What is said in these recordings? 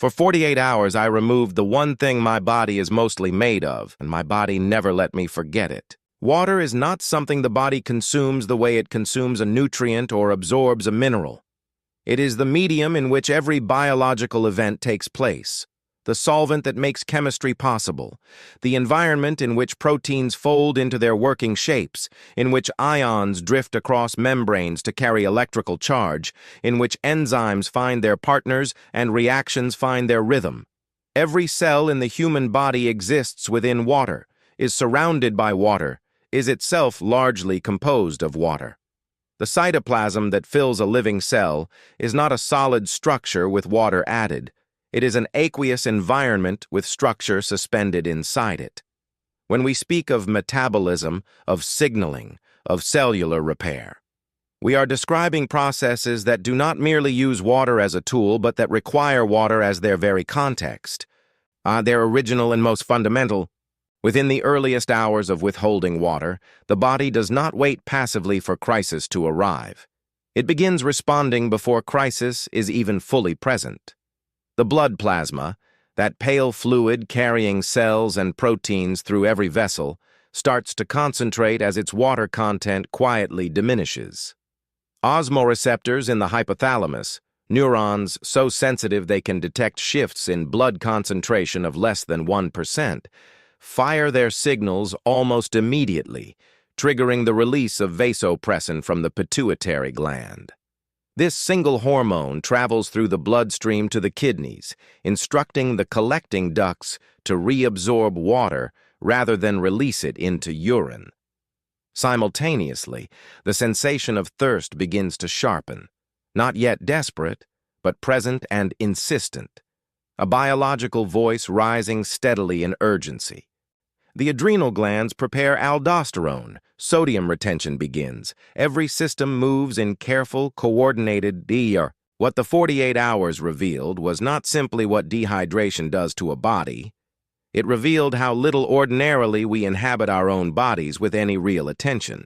For 48 hours, I removed the one thing my body is mostly made of, and my body never let me forget it. Water is not something the body consumes the way it consumes a nutrient or absorbs a mineral. It is the medium in which every biological event takes place, the solvent that makes chemistry possible, the environment in which proteins fold into their working shapes, in which ions drift across membranes to carry electrical charge, in which enzymes find their partners and reactions find their rhythm. Every cell in the human body exists within water, is surrounded by water, is itself largely composed of water. The cytoplasm that fills a living cell is not a solid structure with water added. It is an aqueous environment with structure suspended inside it. When we speak of metabolism, of signaling, of cellular repair, we are describing processes that do not merely use water as a tool, but that require water as their very context. Their original and most fundamental. Within the earliest hours of withholding water, the body does not wait passively for crisis to arrive. It begins responding before crisis is even fully present. The blood plasma, that pale fluid carrying cells and proteins through every vessel, starts to concentrate as its water content quietly diminishes. Osmoreceptors in the hypothalamus, neurons so sensitive they can detect shifts in blood concentration of less than 1%, fire their signals almost immediately, triggering the release of vasopressin from the pituitary gland. This single hormone travels through the bloodstream to the kidneys, instructing the collecting ducts to reabsorb water rather than release it into urine. Simultaneously, the sensation of thirst begins to sharpen, not yet desperate, but present and insistent, a biological voice rising steadily in urgency. The adrenal glands prepare aldosterone. Sodium retention begins. Every system moves in careful, coordinated deer. What the 48 hours revealed was not simply what dehydration does to a body. It revealed how little ordinarily we inhabit our own bodies with any real attention.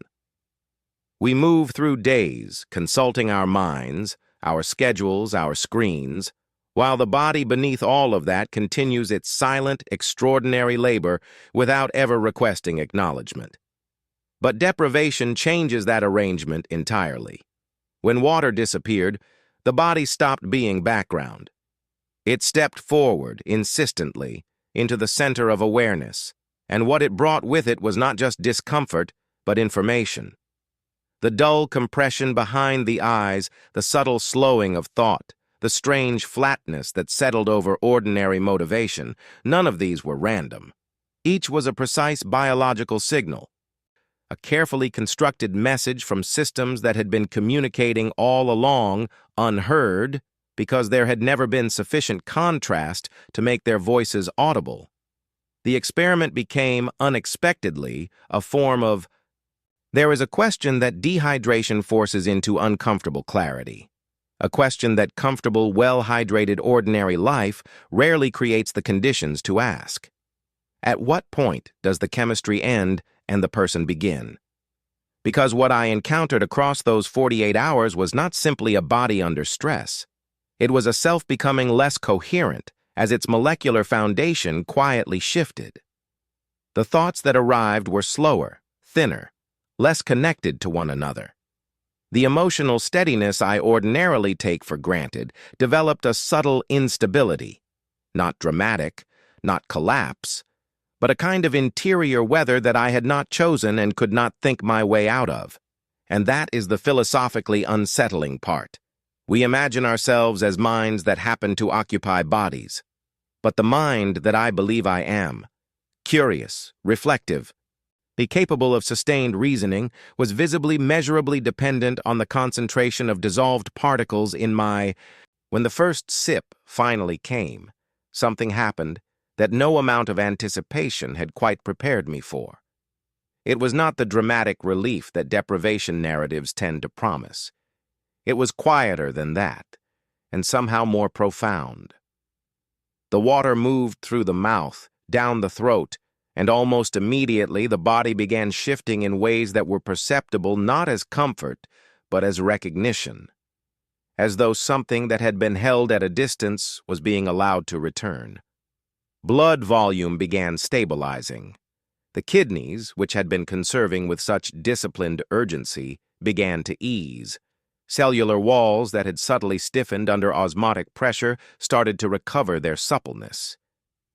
We move through days, consulting our minds, our schedules, our screens, while the body beneath all of that continues its silent, extraordinary labor without ever requesting acknowledgement. But deprivation changes that arrangement entirely. When water disappeared, the body stopped being background. It stepped forward, insistently, into the center of awareness, and what it brought with it was not just discomfort, but information. The dull compression behind the eyes, the subtle slowing of thought, the strange flatness that settled over ordinary motivation, none of these were random. Each was a precise biological signal, a carefully constructed message from systems that had been communicating all along, unheard, because there had never been sufficient contrast to make their voices audible. The experiment became, unexpectedly, a form of... There is a question that dehydration forces into uncomfortable clarity. A question that comfortable, well-hydrated ordinary life rarely creates the conditions to ask. At what point does the chemistry end and the person begin? Because what I encountered across those 48 hours was not simply a body under stress. It was a self becoming less coherent as its molecular foundation quietly shifted. The thoughts that arrived were slower, thinner, less connected to one another. The emotional steadiness I ordinarily take for granted developed a subtle instability, not dramatic, not collapse, but a kind of interior weather that I had not chosen and could not think my way out of. And that is the philosophically unsettling part. We imagine ourselves as minds that happen to occupy bodies. But the mind that I believe I am, curious, reflective, capable of sustained reasoning, was visibly, measurably dependent on the concentration of dissolved particles in my... When the first sip finally came, something happened that no amount of anticipation had quite prepared me for. It was not the dramatic relief that deprivation narratives tend to promise. It was quieter than that, and somehow more profound. The water moved through the mouth, down the throat, and almost immediately the body began shifting in ways that were perceptible not as comfort, but as recognition. as though something that had been held at a distance was being allowed to return. Blood volume began stabilizing. The kidneys, which had been conserving with such disciplined urgency, began to ease. Cellular walls that had subtly stiffened under osmotic pressure started to recover their suppleness.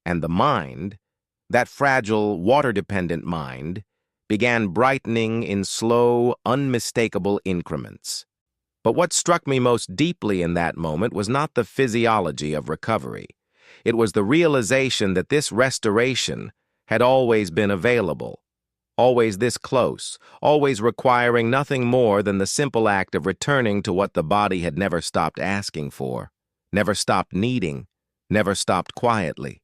And the mind, that fragile, water-dependent mind, began brightening in slow, unmistakable increments. But what struck me most deeply in that moment was not the physiology of recovery. It was the realization that this restoration had always been available, always this close, always requiring nothing more than the simple act of returning to what the body had never stopped asking for, never stopped needing, never stopped quietly.